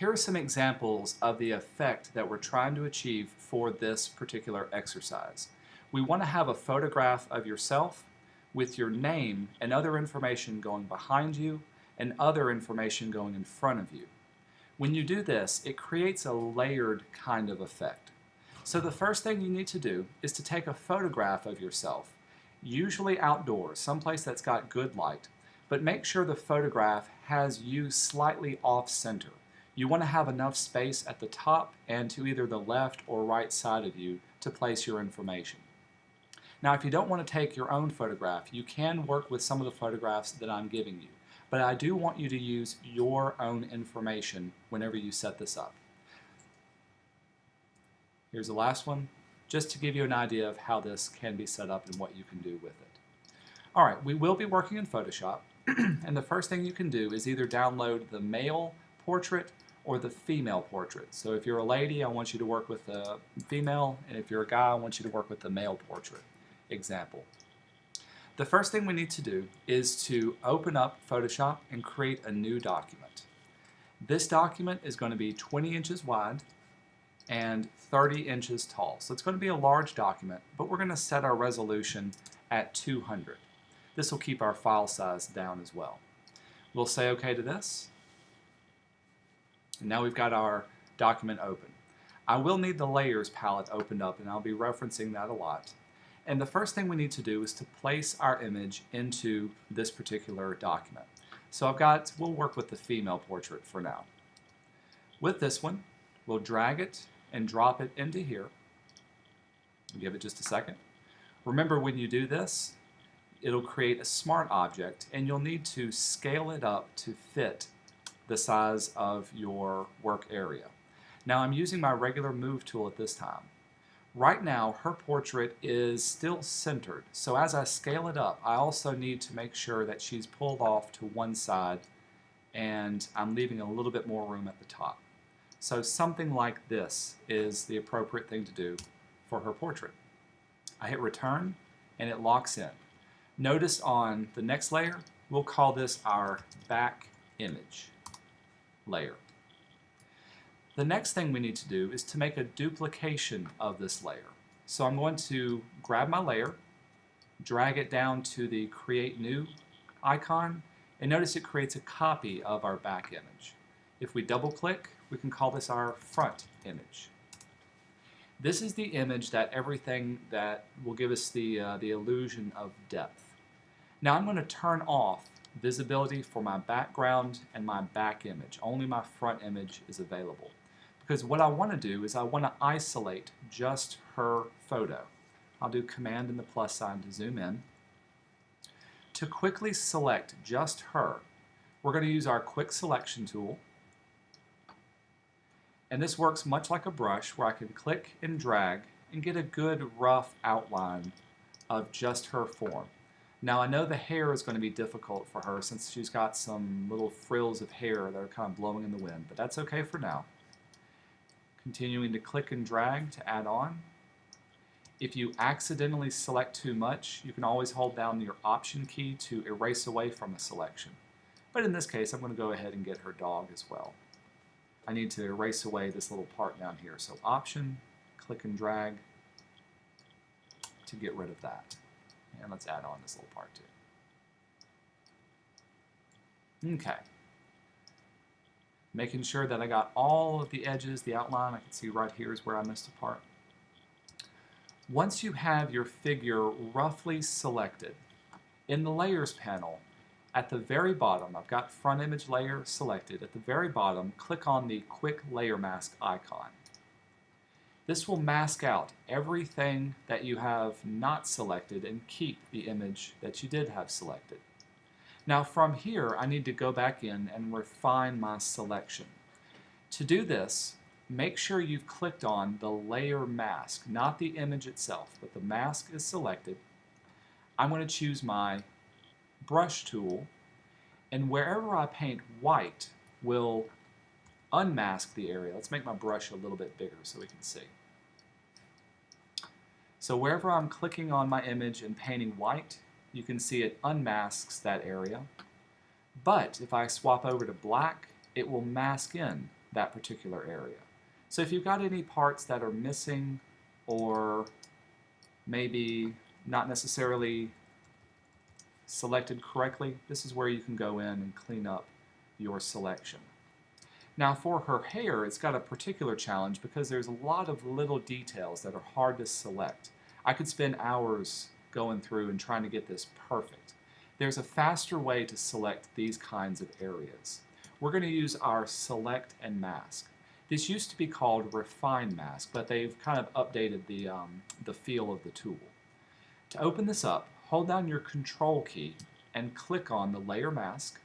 Here are some examples of the effect that we're trying to achieve for this particular exercise. We want to have a photograph of yourself with your name and other information going behind you and other information going in front of you. When you do this, it creates a layered kind of effect. So the first thing you need to do is to take a photograph of yourself, usually outdoors, someplace that's got good light, but make sure the photograph has you slightly off-center. You want to have enough space at the top and to either the left or right side of you to place your information. Now, if you don't want to take your own photograph, you can work with some of the photographs that I'm giving you, but I do want you to use your own information whenever you set this up. Here's the last one, just to give you an idea of how this can be set up and what you can do with it. All right, we will be working in Photoshop, and the first thing you can do is either download the male portrait or the female portrait. So if you're a lady, I want you to work with the female, and if you're a guy, I want you to work with the male portrait example. The first thing we need to do is to open up Photoshop and create a new document. This document is going to be 20 inches wide and 30 inches tall. So it's going to be a large document, but we're going to set our resolution at 200. This will keep our file size down as well. We'll say OK to this. And now we've got our document open. I will need the layers palette opened up, and I'll be referencing that a lot. And the first thing we need to do is to place our image into this particular document. So we'll work with the female portrait for now. With this one, we'll drag it and drop it into here. Give it just a second. Remember, when you do this, it'll create a smart object, and you'll need to scale it up to fit the size of your work area. Now, I'm using my regular move tool at this time. Right now, her portrait is still centered, so as I scale it up, I also need to make sure that she's pulled off to one side and I'm leaving a little bit more room at the top. So something like this is the appropriate thing to do for her portrait. I hit return and it locks in. Notice on the next layer, we'll call this our back image layer. The next thing we need to do is to make a duplication of this layer. So I'm going to grab my layer, drag it down to the Create New icon, and notice it creates a copy of our back image. If we double click, we can call this our front image. This is the image that will give us the illusion of depth. Now I'm going to turn off visibility for my background and my back image. Only my front image is available. Because what I want to do is I want to isolate just her photo. I'll do Command and the plus sign to zoom in. To quickly select just her, we're going to use our quick selection tool. And this works much like a brush, where I can click and drag and get a good rough outline of just her form. Now, I know the hair is going to be difficult for her since she's got some little frills of hair that are kind of blowing in the wind, but that's okay for now. Continuing to click and drag to add on. If you accidentally select too much, you can always hold down your Option key to erase away from a selection. But in this case, I'm going to go ahead and get her dog as well. I need to erase away this little part down here. So Option, click and drag to get rid of that. And let's add on this little part too. Okay. Making sure that I got all of the edges, the outline. I can see right here is where I missed a part. Once you have your figure roughly selected, in the Layers panel, at the very bottom, I've got Front Image Layer selected. At the very bottom, click on the Quick Layer Mask icon. This will mask out everything that you have not selected and keep the image that you did have selected. Now from here, I need to go back in and refine my selection. To do this, make sure you've clicked on the layer mask, not the image itself, but the mask is selected. I'm going to choose my brush tool, and wherever I paint white will unmask the area. Let's make my brush a little bit bigger so we can see. So wherever I'm clicking on my image and painting white, you can see it unmasks that area. But if I swap over to black, it will mask in that particular area. So if you've got any parts that are missing or maybe not necessarily selected correctly, this is where you can go in and clean up your selection. Now for her hair, it's got a particular challenge because there's a lot of little details that are hard to select. I could spend hours going through and trying to get this perfect. There's a faster way to select these kinds of areas. We're going to use our select and mask. This used to be called refine mask, but they've kind of updated the feel of the tool. To open this up, hold down your control key and click on the layer mask.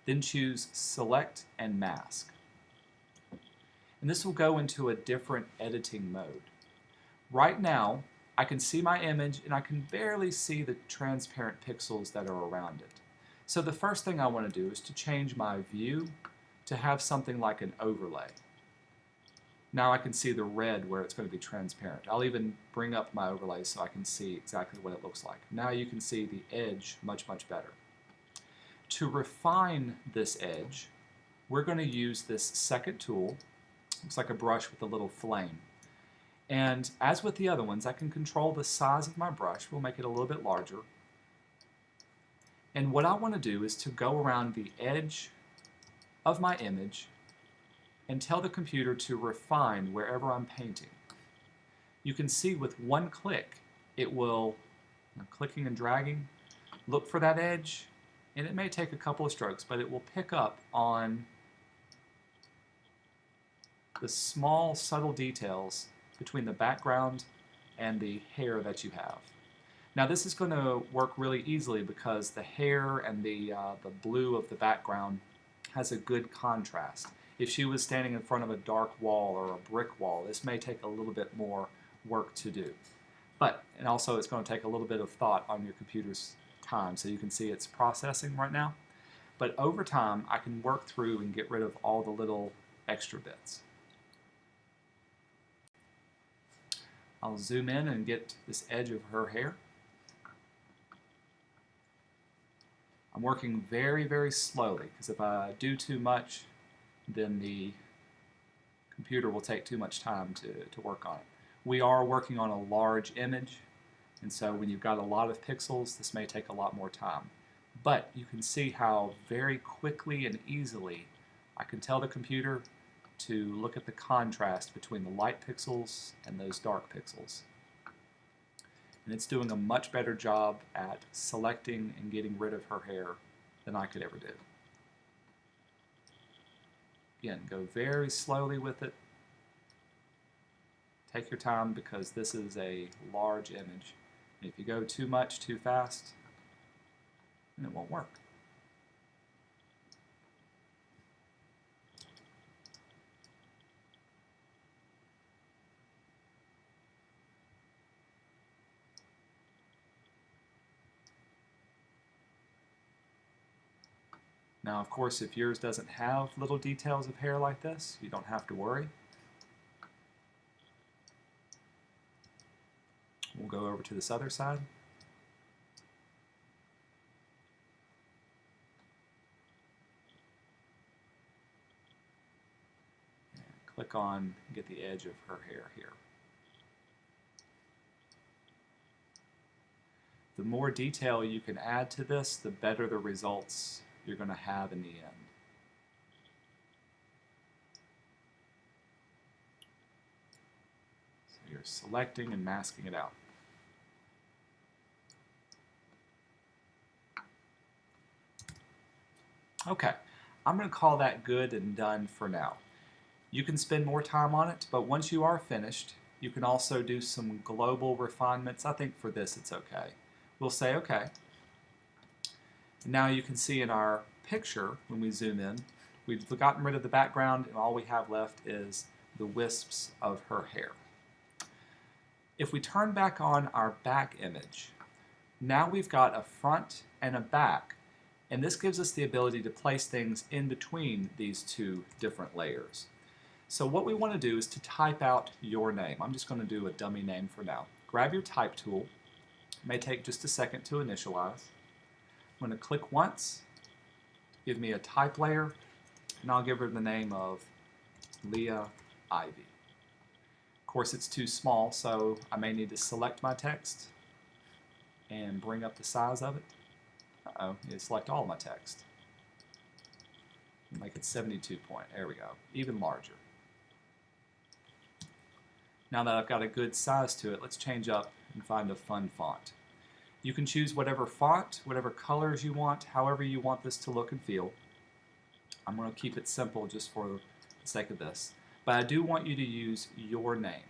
Then choose Select and Mask. And this will go into a different editing mode. Right now, I can see my image and I can barely see the transparent pixels that are around it. So the first thing I want to do is to change my view to have something like an overlay. Now I can see the red where it's going to be transparent. I'll even bring up my overlay so I can see exactly what it looks like. Now you can see the edge much, much better. To refine this edge, we're going to use this second tool. Looks like a brush with a little flame. And as with the other ones, I can control the size of my brush. We'll make it a little bit larger. And what I want to do is to go around the edge of my image and tell the computer to refine wherever I'm painting. You can see with one click, it will, clicking and dragging, look for that edge, and it may take a couple of strokes, but it will pick up on the small, subtle details between the background and the hair that you have. Now this is going to work really easily because the hair and the blue of the background has a good contrast. If she was standing in front of a dark wall or a brick wall, this may take a little bit more work to do. And also it's going to take a little bit of thought on your computer's time, so you can see it's processing right now. But over time, I can work through and get rid of all the little extra bits. I'll zoom in and get this edge of her hair. I'm working very, very slowly because if I do too much, then the computer will take too much time to work on it. We are working on a large image, and so when you've got a lot of pixels, this may take a lot more time. But you can see how very quickly and easily I can tell the computer to look at the contrast between the light pixels and those dark pixels. And it's doing a much better job at selecting and getting rid of her hair than I could ever do. Again, go very slowly with it. Take your time because this is a large image. And if you go too much, too fast, then it won't work. Now, of course, if yours doesn't have little details of hair like this, you don't have to worry. We'll go over to this other side. And click on, get the edge of her hair here. The more detail you can add to this, the better the results you're going to have in the end. So you're selecting and masking it out. Okay, I'm going to call that good and done for now. You can spend more time on it, but once you are finished, you can also do some global refinements. I think for this it's okay. We'll say okay. Now you can see in our picture, when we zoom in, we've gotten rid of the background and all we have left is the wisps of her hair. If we turn back on our back image, now we've got a front and a back, and this gives us the ability to place things in between these two different layers. So what we want to do is to type out your name. I'm just going to do a dummy name for now. Grab your type tool. It may take just a second to initialize. I'm going to click once, give me a type layer, and I'll give her the name of Leah Ivey. Of course, it's too small, so I may need to select my text and bring up the size of it. Uh-oh, you select all my text. Make it 72 point. There we go. Even larger. Now that I've got a good size to it, let's change up and find a fun font. You can choose whatever font, whatever colors you want, however you want this to look and feel. I'm going to keep it simple just for the sake of this. But I do want you to use your name.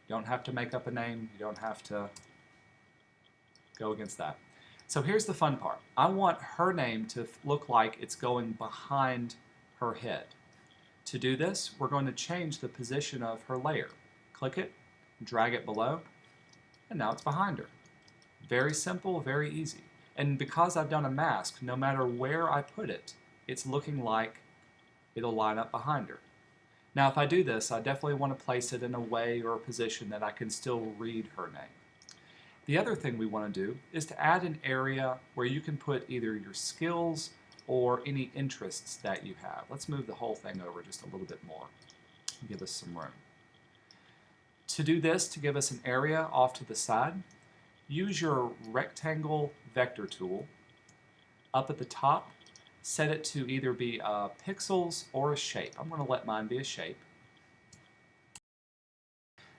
You don't have to make up a name. You don't have to go against that. So here's the fun part. I want her name to look like it's going behind her head. To do this, we're going to change the position of her layer. Click it, drag it below, and now it's behind her. Very simple, very easy. And because I've done a mask, no matter where I put it, it's looking like it'll line up behind her. Now if I do this, I definitely want to place it in a way or a position that I can still read her name. The other thing we want to do is to add an area where you can put either your skills or any interests that you have. Let's move the whole thing over just a little bit more and give us some room. To do this, to give us an area off to the side, use your rectangle vector tool. Up at the top, set it to either be pixels or a shape. I'm going to let mine be a shape.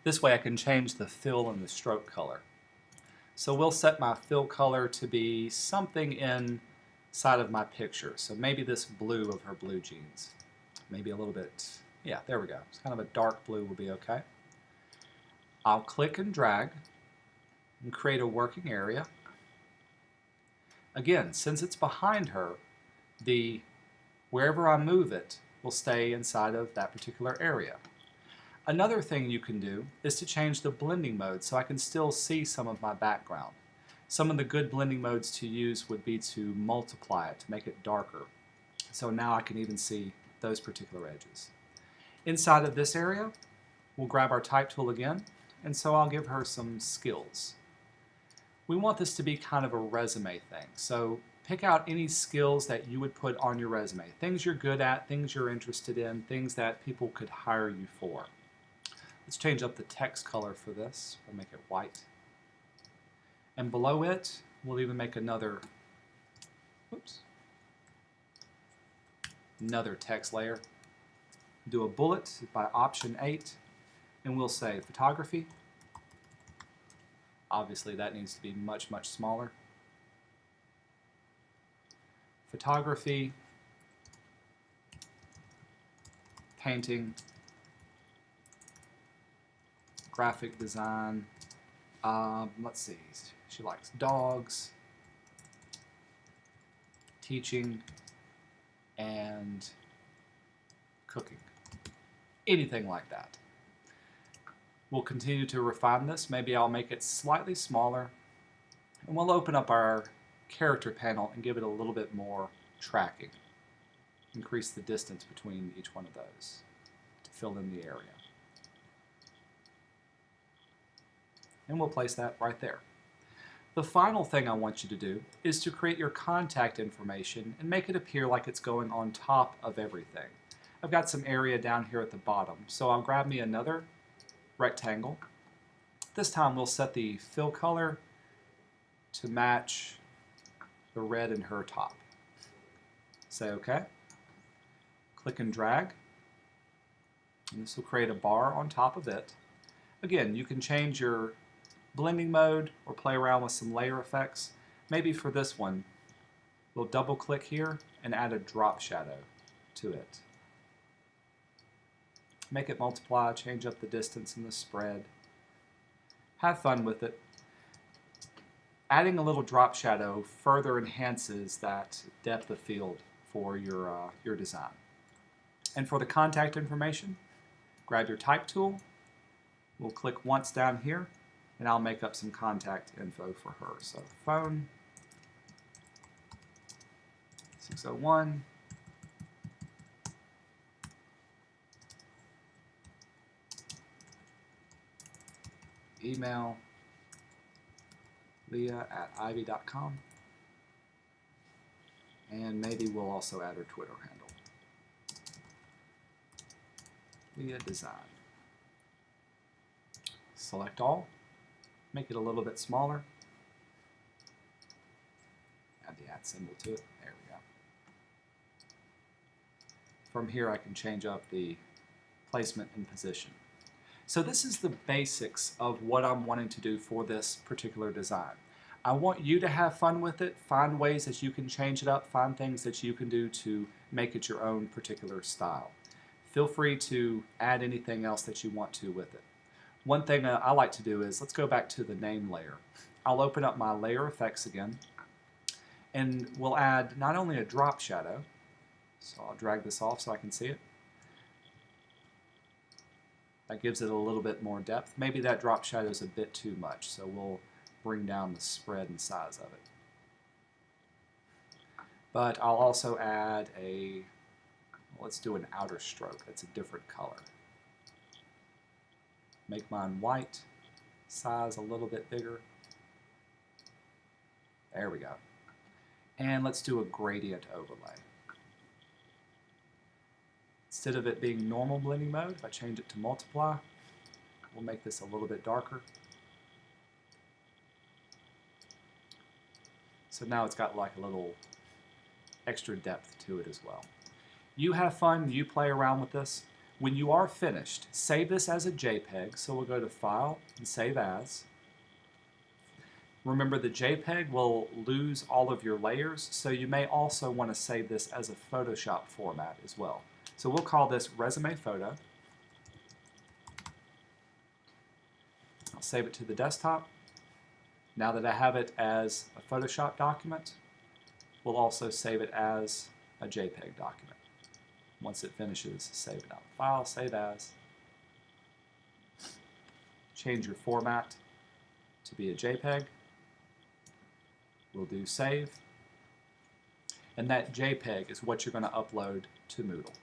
This way I can change the fill and the stroke color. So we'll set my fill color to be something inside of my picture. So maybe this blue of her blue jeans. Maybe a little bit, yeah, there we go. It's kind of a dark blue will be okay. I'll click and drag and create a working area. Again, since it's behind her, wherever I move it will stay inside of that particular area. Another thing you can do is to change the blending mode so I can still see some of my background. Some of the good blending modes to use would be to multiply it, to make it darker. So now I can even see those particular edges. Inside of this area, we'll grab our type tool again, and so I'll give her some skills. We want this to be kind of a resume thing, so pick out any skills that you would put on your resume. Things you're good at, things you're interested in, things that people could hire you for. Let's change up the text color for this. We'll make it white. And below it, we'll even make another text layer. Do a bullet by option 8, and we'll say photography. Obviously that needs to be much, much smaller. Photography, painting, graphic design, let's see, she likes dogs, teaching, and cooking. Anything like that. We'll continue to refine this. Maybe I'll make it slightly smaller, and we'll open up our character panel and give it a little bit more tracking. Increase the distance between each one of those to fill in the area. And we'll place that right there. The final thing I want you to do is to create your contact information and make it appear like it's going on top of everything. I've got some area down here at the bottom, so I'll grab me another rectangle. This time we'll set the fill color to match the red in her top. Say OK. Click and drag. And this will create a bar on top of it. Again, you can change your blending mode or play around with some layer effects. Maybe for this one, we'll double click here and add a drop shadow to it. Make it multiply, change up the distance and the spread. Have fun with it. Adding a little drop shadow further enhances that depth of field for your design. And for the contact information, grab your type tool. We'll click once down here, and I'll make up some contact info for her. So phone, 601, email, Leah@ivey.com. And maybe we'll also add her Twitter handle. Leah Design. Select all. Make it a little bit smaller. Add the @ symbol to it. There we go. From here I can change up the placement and position. So this is the basics of what I'm wanting to do for this particular design. I want you to have fun with it, find ways that you can change it up, find things that you can do to make it your own particular style. Feel free to add anything else that you want to with it. One thing I like to do is, let's go back to the name layer. I'll open up my layer effects again, and we'll add not only a drop shadow, so I'll drag this off so I can see it. That gives it a little bit more depth. Maybe that drop shadow is a bit too much, so we'll bring down the spread and size of it. But I'll also add a, let's do an outer stroke. That's a different color. Make mine white, size a little bit bigger. There we go. And let's do a gradient overlay. Instead of it being normal blending mode, if I change it to multiply, we'll make this a little bit darker. So now it's got like a little extra depth to it as well. You have fun, you play around with this. When you are finished, save this as a JPEG. So we'll go to File and Save As. Remember, the JPEG will lose all of your layers, so you may also want to save this as a Photoshop format as well. So we'll call this Resume Photo. I'll save it to the desktop. Now that I have it as a Photoshop document, we'll also save it as a JPEG document. Once it finishes, save it out. File, Save As. Change your format to be a JPEG. We'll do Save. And that JPEG is what you're going to upload to Moodle.